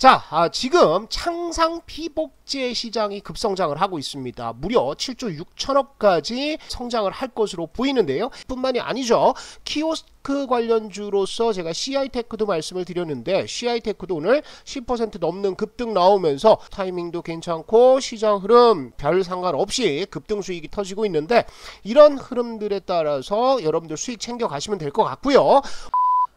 자, 지금 창상 피복제 시장이 급성장을 하고 있습니다. 무려 7조 6천억까지 성장을 할 것으로 보이는데요. 뿐만이 아니죠. 키오스크 관련주로서 제가 CI테크도 말씀을 드렸는데 CI테크도 오늘 10% 넘는 급등 나오면서 타이밍도 괜찮고 시장 흐름 별 상관없이 급등 수익이 터지고 있는데 이런 흐름들에 따라서 여러분들 수익 챙겨 가시면 될 것 같고요.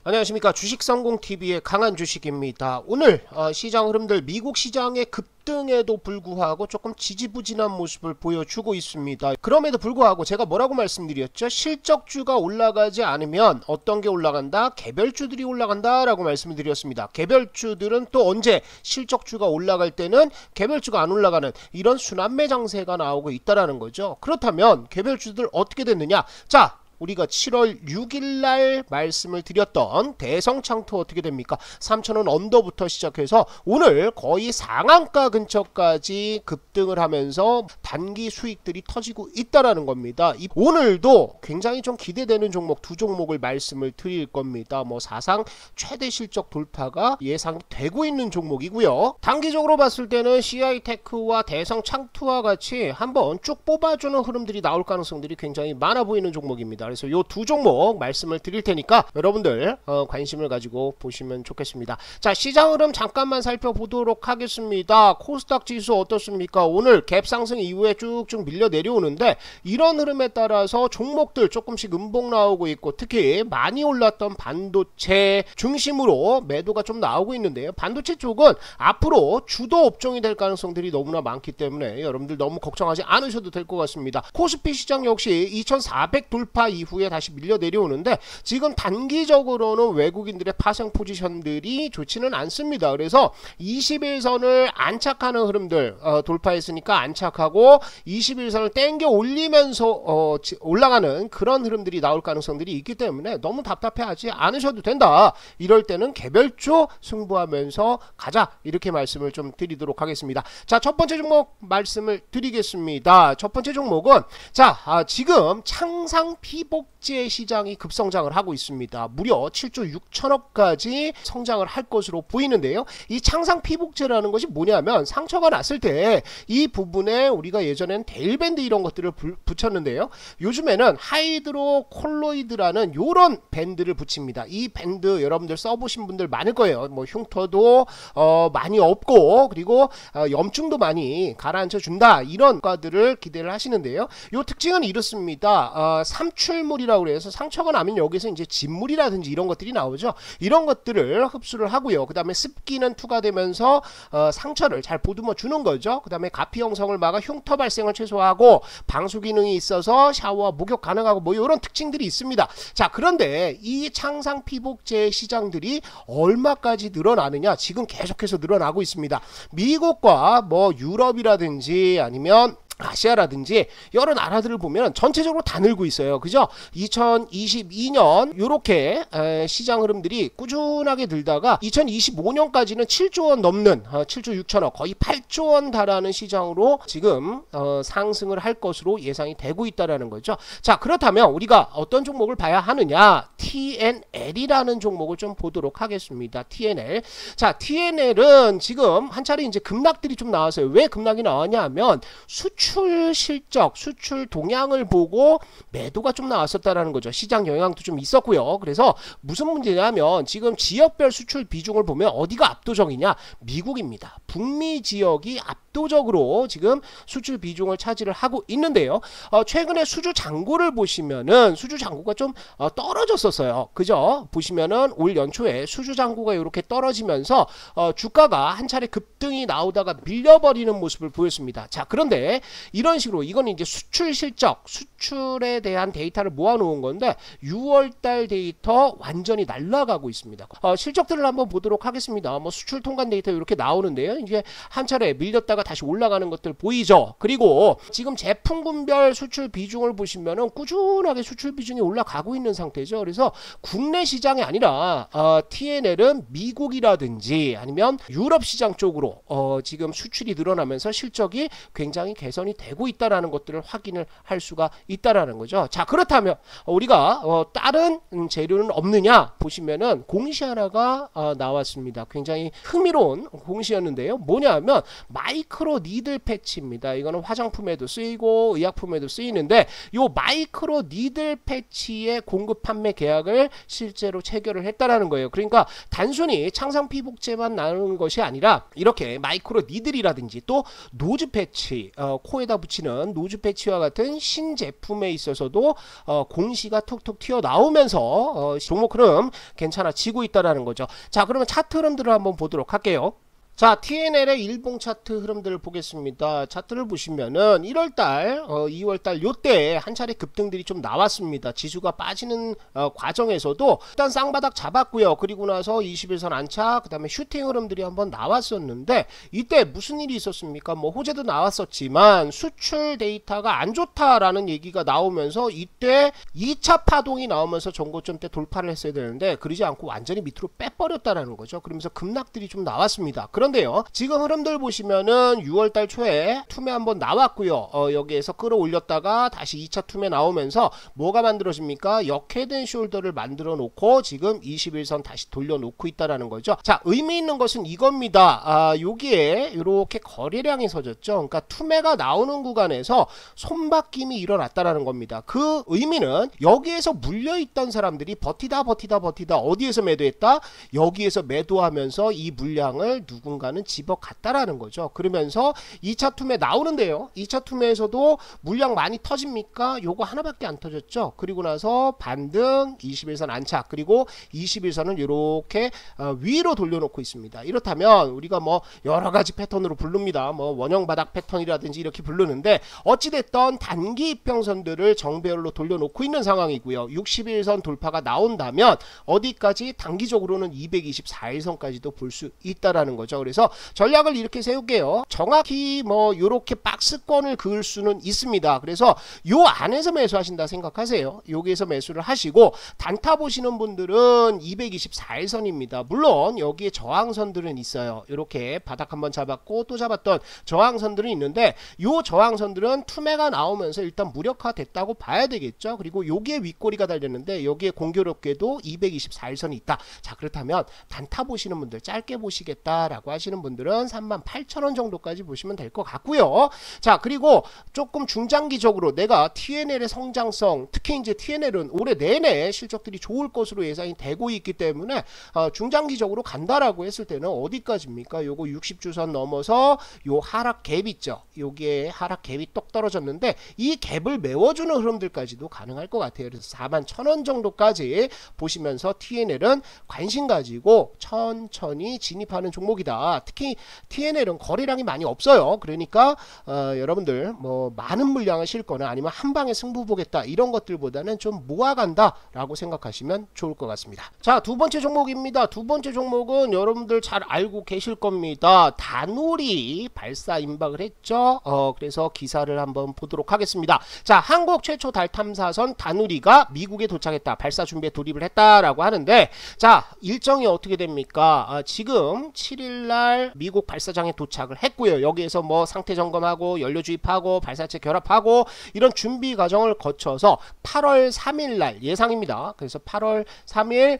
안녕하십니까, 주식성공TV의 강한주식입니다. 오늘 시장 흐름들, 미국 시장의 급등에도 불구하고 조금 지지부진한 모습을 보여주고 있습니다. 그럼에도 불구하고 제가 뭐라고 말씀드렸죠? 실적주가 올라가지 않으면 어떤 게 올라간다? 개별주들이 올라간다 라고 말씀을 드렸습니다. 개별주들은 또 언제 실적주가 올라갈 때는 개별주가 안 올라가는 이런 순환매 장세가 나오고 있다라는 거죠. 그렇다면 개별주들 어떻게 됐느냐? 자, 우리가 7월 6일날 말씀을 드렸던 대성창투 어떻게 됩니까? 3,000원 언더부터 시작해서 오늘 거의 상한가 근처까지 급등을 하면서 단기 수익들이 터지고 있다라는 겁니다. 오늘도 굉장히 좀 기대되는 종목 두 종목을 말씀을 드릴 겁니다. 뭐 사상 최대 실적 돌파가 예상이 되고 있는 종목이고요. 단기적으로 봤을 때는 CI테크와 대성창투와 같이 한번 쭉 뽑아주는 흐름들이 나올 가능성들이 굉장히 많아 보이는 종목입니다. 그래서 요 두 종목 말씀을 드릴 테니까 여러분들 관심을 가지고 보시면 좋겠습니다. 자, 시장 흐름 잠깐만 살펴보도록 하겠습니다. 코스닥 지수 어떻습니까? 오늘 갭 상승 이후에 쭉쭉 밀려 내려오는데 이런 흐름에 따라서 종목들 조금씩 음봉 나오고 있고 특히 많이 올랐던 반도체 중심으로 매도가 좀 나오고 있는데요. 반도체 쪽은 앞으로 주도 업종이 될 가능성들이 너무나 많기 때문에 여러분들 너무 걱정하지 않으셔도 될 것 같습니다. 코스피 시장 역시 2400 돌파 이후에 다시 밀려 내려오는데 지금 단기적으로는 외국인들의 파생 포지션들이 좋지는 않습니다. 그래서 21선을 안착하는 흐름들 돌파했으니까 안착하고 21선을 땡겨 올리면서 올라가는 그런 흐름들이 나올 가능성들이 있기 때문에 너무 답답해하지 않으셔도 된다. 이럴 때는 개별주 승부하면서 가자, 이렇게 말씀을 좀 드리도록 하겠습니다. 자, 첫 번째 종목 말씀을 드리겠습니다. 첫 번째 종목은 자, 지금 창상 피복제 시장이 급성장을 하고 있습니다. 무려 7조 6천억까지 성장을 할 것으로 보이는데요. 이 창상 피복제라는 것이 뭐냐면 상처가 났을 때 이 부분에 우리가 예전엔 데일밴드 이런 것들을 붙였는데요. 요즘에는 하이드로콜로이드라는 요런 밴드를 붙입니다. 이 밴드 여러분들 써보신 분들 많을 거예요. 뭐 흉터도 많이 없고 그리고 염증도 많이 가라앉혀 준다, 이런 효과들을 기대를 하시는데요. 요 특징은 이렇습니다. 삼출물이라고 그래서 상처가 나면 여기서 이제 진물이라든지 이런 것들이 나오죠. 이런 것들을 흡수를 하고요. 그 다음에 습기는 투과되면서 상처를 잘 보듬어 주는 거죠. 그 다음에 가피 형성을 막아 흉터 발생을 최소화하고 방수 기능이 있어서 샤워와 목욕 가능하고 뭐 이런 특징들이 있습니다. 자, 그런데 이 창상 피복제 시장들이 얼마까지 늘어나느냐? 지금 계속해서 늘어나고 있습니다. 미국과 뭐 유럽이라든지 아니면 아시아라든지 여러 나라들을 보면 전체적으로 다 늘고 있어요. 그죠? 2022년 요렇게 시장 흐름들이 꾸준하게 늘다가 2025년까지는 7조 원 넘는 7조 6천억 거의 8조 원 달하는 시장으로 지금 상승을 할 것으로 예상이 되고 있다라는 거죠. 자, 그렇다면 우리가 어떤 종목을 봐야 하느냐? TNL이라는 종목을 좀 보도록 하겠습니다. TNL. 자, TNL은 지금 한 차례 이제 급락들이 좀 나왔어요. 왜 급락이 나왔냐 하면 수출 실적, 수출 동향을 보고 매도가 좀 나왔었다라는 거죠. 시장 영향도 좀 있었고요. 그래서 무슨 문제냐면 지금 지역별 수출 비중을 보면 어디가 압도적이냐? 미국입니다. 북미 지역이 압도적으로 지금 수출 비중을 차지를 하고 있는데요. 최근에 수주 잔고를 보시면은 수주 잔고가 좀 떨어졌었어요. 그죠? 보시면은 올 연초에 수주 잔고가 이렇게 떨어지면서 주가가 한 차례 급등이 나오다가 밀려버리는 모습을 보였습니다. 자, 그런데 이런 식으로 이건 이제 수출 실적, 수출에 대한 데이터를 모아놓은 건데 6월달 데이터 완전히 날아가고 있습니다. 실적들을 한번 보도록 하겠습니다. 뭐 수출 통관 데이터 이렇게 나오는데요. 이제 한 차례 밀렸다가 다시 올라가는 것들 보이죠. 그리고 지금 제품군별 수출 비중을 보시면은 꾸준하게 수출 비중이 올라가고 있는 상태죠. 그래서 국내 시장이 아니라 TNL은 미국이라든지 아니면 유럽 시장 쪽으로 지금 수출이 늘어나면서 실적이 굉장히 개선이 되고 있다라는 것들을 확인을 할 수가 있다라는 거죠. 자, 그렇다면 우리가 다른 재료는 없느냐 보시면은 공시 하나가 나왔습니다. 굉장히 흥미로운 공시였는데요. 뭐냐면 마이크로 니들 패치입니다. 이거는 화장품에도 쓰이고 의약품에도 쓰이는데 요 마이크로 니들 패치의 공급 판매 계약을 실제로 체결을 했다라는 거예요. 그러니까 단순히 창상 피복제만 나오는 것이 아니라 이렇게 마이크로 니들이라든지 또 노즈 패치, 코에다 붙이는 노즈 패치와 같은 신제품에 있어서도 공시가 툭툭 튀어나오면서 종목 흐름 괜찮아지고 있다라는 거죠. 자, 그러면 차트 흐름들을 한번 보도록 할게요. 자, TNL의 일봉 차트 흐름들을 보겠습니다. 차트를 보시면은 1월달, 2월달 요때 한 차례 급등들이 좀 나왔습니다. 지수가 빠지는 과정에서도 일단 쌍바닥 잡았고요. 그리고 나서 21선 안착, 그 다음에 슈팅 흐름들이 한번 나왔었는데 이때 무슨 일이 있었습니까? 뭐 호재도 나왔었지만 수출 데이터가 안 좋다라는 얘기가 나오면서 이때 2차 파동이 나오면서 전고점 때 돌파를 했어야 되는데 그러지 않고 완전히 밑으로 빼버렸다라는 거죠. 그러면서 급락들이 좀 나왔습니다. 그런데요, 지금 흐름들 보시면은 6월달 초에 투매 한번 나왔고요. 여기에서 끌어올렸다가 다시 2차 투매 나오면서 뭐가 만들어집니까? 역헤드앤 숄더를 만들어 놓고 지금 21선 다시 돌려놓고 있다라는 거죠. 자, 의미 있는 것은 이겁니다. 여기에 이렇게 거래량이 서졌죠. 그러니까 투매가 나오는 구간에서 손바뀜이 일어났다라는 겁니다. 그 의미는 여기에서 물려있던 사람들이 버티다 어디에서 매도했다? 여기에서 매도하면서 이 물량을 누군가는 집어갔다라는 거죠. 그러면서 2차 투매 나오는데요. 2차 투매에서도 물량 많이 터집니까? 요거 하나밖에 안 터졌죠. 그리고 나서 반등, 21선 안착, 그리고 21선을 이렇게 위로 돌려놓고 있습니다. 이렇다면 우리가 뭐 여러가지 패턴으로 부릅니다. 뭐 원형바닥 패턴이라든지 이렇게 부르는데 어찌됐던 단기 이평선들을 정배열로 돌려놓고 있는 상황이고요. 61선 돌파가 나온다면 어디까지? 단기적으로는 224일선까지도 볼 수 있다라는 거죠. 그래서 전략을 이렇게 세울게요. 정확히 뭐 요렇게 박스권을 그을 수는 있습니다. 그래서 요 안에서 매수하신다 생각하세요. 여기에서 매수를 하시고 단타 보시는 분들은 224일선입니다. 물론 여기에 저항선들은 있어요. 이렇게 바닥 한번 잡았고 또 잡았던 저항선들은 있는데 요 저항선들은 투매가 나오면서 일단 무력화됐다고 봐야 되겠죠. 그리고 여기에 윗꼬리가 달렸는데 여기에 공교롭게도 224일선이 있다. 자, 그렇다면 단타 보시는 분들, 짧게 보시겠다라고 하시는 분들은 38,000원 정도까지 보시면 될 것 같고요. 자, 그리고 조금 중장기적으로 내가 TNL의 성장성, 특히 이제 TNL은 올해 내내 실적들이 좋을 것으로 예상이 되고 있기 때문에 중장기적으로 간다라고 했을 때는 어디까지입니까? 요거 60주선 넘어서 요 하락 갭 있죠. 여기에 하락 갭이 똑 떨어졌는데 이 갭을 메워주는 흐름들까지도 가능할 것 같아요. 그래서 41,000원 정도까지 보시면서 TNL은 관심 가지고 천천히 진입하는 종목이다. 특히 TNL은 거래량이 많이 없어요. 그러니까 여러분들 뭐 많은 물량을 싣거나 아니면 한 방에 승부 보겠다 이런 것들보다는 좀 모아간다 라고 생각하시면 좋을 것 같습니다. 자, 두 번째 종목입니다. 두 번째 종목은 여러분들 잘 알고 계실 겁니다. 다누리 발사 임박을 했죠. 그래서 기사를 한번 보도록 하겠습니다. 자, 한국 최초 달 탐사선 다누리가 미국에 도착했다. 발사 준비에 돌입을 했다라고 하는데 자, 일정이 어떻게 됩니까? 지금 7일날 미국 발사장에 도착을 했고요. 여기에서 뭐 상태 점검하고 연료 주입하고 발사체 결합하고 이런 준비 과정을 거쳐서 8월 3일날 예상입니다. 그래서 8월 3일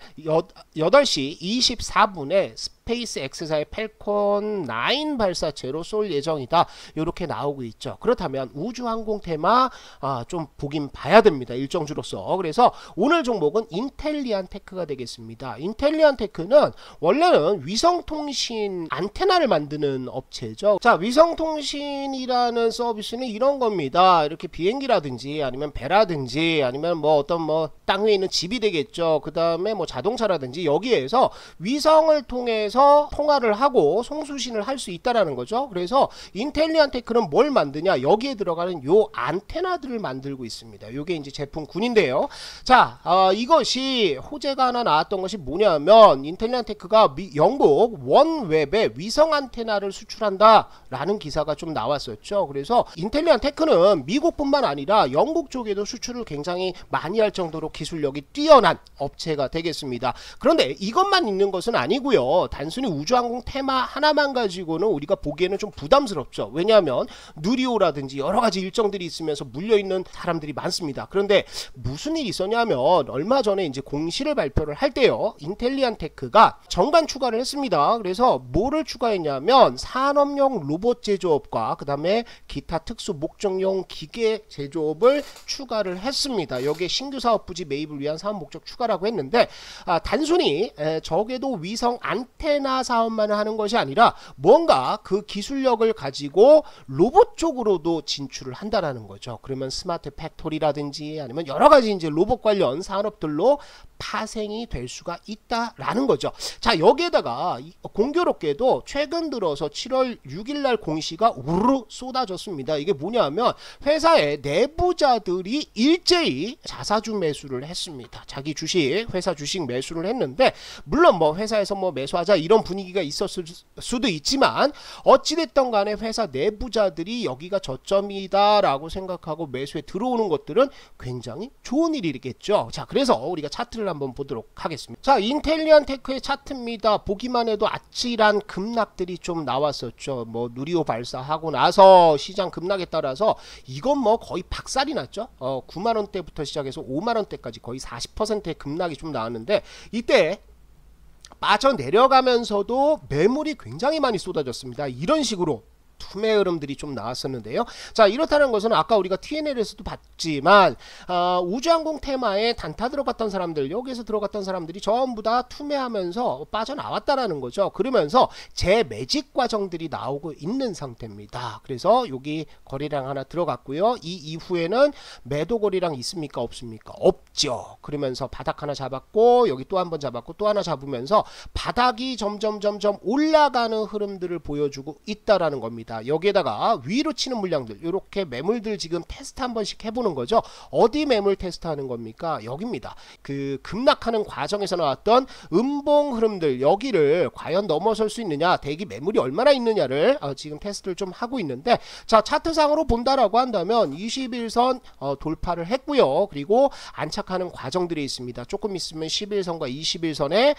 8시 24분에 스페이스 X사의 펠콘 9 발사체로 쏠 예정이다. 이렇게 나오고 있죠. 그렇다면 우주항공 테마 좀 보긴 봐야 됩니다. 일정주로서. 그래서 오늘 종목은 인텔리안 테크가 되겠습니다. 인텔리안 테크는 원래는 위성통신 안테나를 만드는 업체죠. 자, 위성통신이라는 서비스는 이런 겁니다. 이렇게 비행기라든지 아니면 배라든지 아니면 뭐 어떤 뭐 땅 위에 있는 집이 되겠죠. 그 다음에 뭐 자동차라든지 여기에서 위성을 통해서 통해서 통화를 하고 송수신을 할 수 있다라는 거죠. 그래서 인텔리안테크는 뭘 만드냐, 여기에 들어가는 요 안테나들을 만들고 있습니다. 요게 이제 제품군인데요. 자, 이것이 호재가 하나 나왔던 것이 뭐냐면 인텔리안테크가 영국 원웹에 위성 안테나를 수출한다 라는 기사가 좀 나왔었죠. 그래서 인텔리안테크는 미국뿐만 아니라 영국 쪽에도 수출을 굉장히 많이 할 정도로 기술력이 뛰어난 업체가 되겠습니다. 그런데 이것만 있는 것은 아니고요. 단순히 우주항공 테마 하나만 가지고는 우리가 보기에는 좀 부담스럽죠. 왜냐하면 누리호라든지 여러가지 일정들이 있으면서 물려있는 사람들이 많습니다. 그런데 무슨 일이 있었냐면 얼마 전에 이제 공시를 발표를 할 때요, 인텔리안테크가 정관 추가를 했습니다. 그래서 뭐를 추가했냐면 산업용 로봇 제조업과 그 다음에 기타 특수 목적용 기계 제조업을 추가를 했습니다. 여기에 신규 사업 부지 매입을 위한 사업 목적 추가라고 했는데, 단순히 적에도 위성 안테나 사업만 하는 것이 아니라 뭔가 그 기술력을 가지고 로봇 쪽으로도 진출을 한다라는 거죠. 그러면 스마트 팩토리라든지 아니면 여러가지 이제 로봇 관련 산업들로 파생이 될 수가 있다라는 거죠. 자, 여기에다가 공교롭게도 최근 들어서 7월 6일날 공시가 우르르 쏟아졌습니다. 이게 뭐냐면 회사의 내부자들이 일제히 자사주 매수를 했습니다. 자기 주식, 회사 주식 매수를 했는데, 물론 뭐 회사에서 뭐 매수하자 이런 분위기가 있었을 수도 있지만 어찌됐던 간에 회사 내부자들이 여기가 저점이다 라고 생각하고 매수에 들어오는 것들은 굉장히 좋은 일이겠죠. 자, 그래서 우리가 차트를 한번 보도록 하겠습니다. 자, 인텔리안테크의 차트입니다. 보기만 해도 아찔한 급락들이 좀 나왔었죠. 뭐 누리호 발사하고 나서 시장 급락에 따라서 이건 뭐 거의 박살이 났죠. 9만원대부터 시작해서 5만원대까지 거의 40%의 급락이 좀 나왔는데, 이때 빠져내려가면서도 매물이 굉장히 많이 쏟아졌습니다. 이런 식으로 투매 흐름들이 좀 나왔었는데요. 자, 이렇다는 것은 아까 우리가 TNL에서도 봤지만 우주항공 테마에 단타 들어갔던 사람들, 여기에서 들어갔던 사람들이 전부 다 투매하면서 빠져나왔다라는 거죠. 그러면서 재매집 과정들이 나오고 있는 상태입니다. 그래서 여기 거래량 하나 들어갔고요. 이 이후에는 매도 거래량 있습니까? 없습니까? 없죠. 그러면서 바닥 하나 잡았고 여기 또 한번 잡았고 또 하나 잡으면서 바닥이 점점 올라가는 흐름들을 보여주고 있다라는 겁니다. 여기에다가 위로 치는 물량들, 이렇게 매물들 지금 테스트 한 번씩 해보는 거죠. 어디 매물 테스트 하는 겁니까? 여기입니다. 그 급락하는 과정에서 나왔던 음봉 흐름들, 여기를 과연 넘어설 수 있느냐, 대기 매물이 얼마나 있느냐를 지금 테스트를 좀 하고 있는데, 자, 차트상으로 본다라고 한다면 21선 돌파를 했고요. 그리고 안착하는 과정들이 있습니다. 조금 있으면 11선과 21선에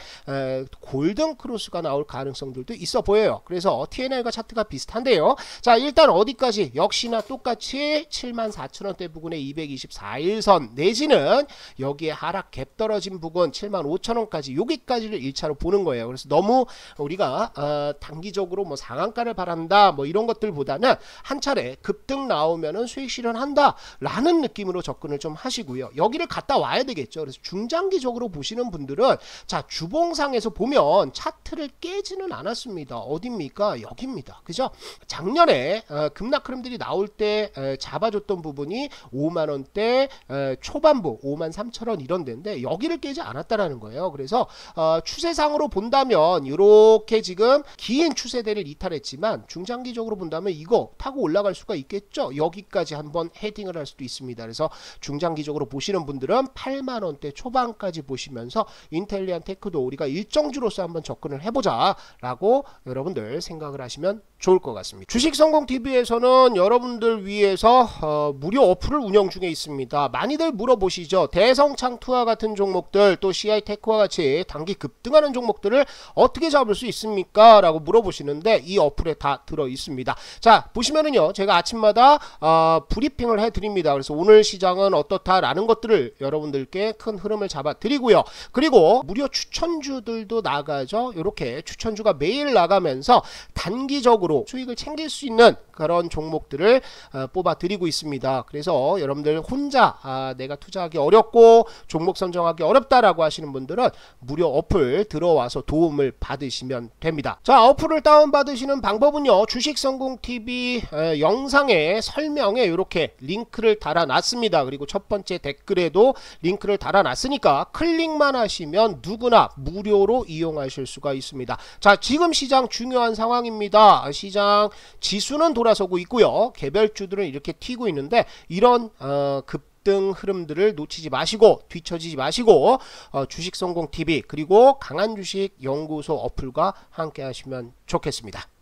골든 크로스가 나올 가능성들도 있어 보여요. 그래서 TNL과 차트가 비슷한데요. 자, 일단 어디까지? 역시나 똑같이 74,000원대 부근의 224일선 내지는 여기에 하락 갭 떨어진 부근 75,000원까지, 여기까지를 1차로 보는 거예요. 그래서 너무 우리가 단기적으로 뭐 상한가를 바란다 뭐 이런 것들보다는 한 차례 급등 나오면은 수익 실현한다 라는 느낌으로 접근을 좀 하시고요. 여기를 갔다 와야 되겠죠. 그래서 중장기적으로 보시는 분들은, 자, 주봉상에서 보면 차트를 깨지는 않았습니다. 어딥니까? 여기입니다. 그죠? 작년에 급락 흐름들이 나올 때 잡아줬던 부분이 5만원대 초반부 53,000원 이런 데인데 여기를 깨지 않았다라는 거예요. 그래서 추세상으로 본다면 이렇게 지금 긴 추세대를 이탈했지만 중장기적으로 본다면 이거 타고 올라갈 수가 있겠죠. 여기까지 한번 헤딩을 할 수도 있습니다. 그래서 중장기적으로 보시는 분들은 8만원대 초반까지 보시면서 인텔리안테크도 우리가 일정주로서 한번 접근을 해보자 라고 여러분들 생각을 하시면 좋을 것 같습니다. 주식성공TV에서는 여러분들 위해서 무료 어플을 운영 중에 있습니다. 많이들 물어보시죠. 대성창투와 같은 종목들, 또 CI테크와 같이 단기 급등하는 종목들을 어떻게 잡을 수 있습니까? 라고 물어보시는데 이 어플에 다 들어 있습니다. 자, 보시면은요, 제가 아침마다 브리핑을 해드립니다. 그래서 오늘 시장은 어떻다라는 것들을 여러분들께 큰 흐름을 잡아 드리고요. 그리고 무료 추천주들도 나가죠. 이렇게 추천주가 매일 나가면서 단기적으로 수익을 챙길 수 있는 그런 종목들을 뽑아 드리고 있습니다. 그래서 여러분들 혼자 내가 투자하기 어렵고 종목 선정하기 어렵다라고 하시는 분들은 무료 어플 들어와서 도움을 받으시면 됩니다. 자, 어플을 다운받으시는 방법은요, 주식성공TV 영상의 설명에 이렇게 링크를 달아놨습니다. 그리고 첫 번째 댓글에도 링크를 달아놨으니까 클릭만 하시면 누구나 무료로 이용하실 수가 있습니다. 자, 지금 시장 중요한 상황입니다. 시장 지수는 돌아서고 있고요, 개별주들은 이렇게 튀고 있는데 이런 급등 흐름들을 놓치지 마시고 뒤처지지 마시고 주식성공TV 그리고 강한주식 연구소 어플과 함께 하시면 좋겠습니다.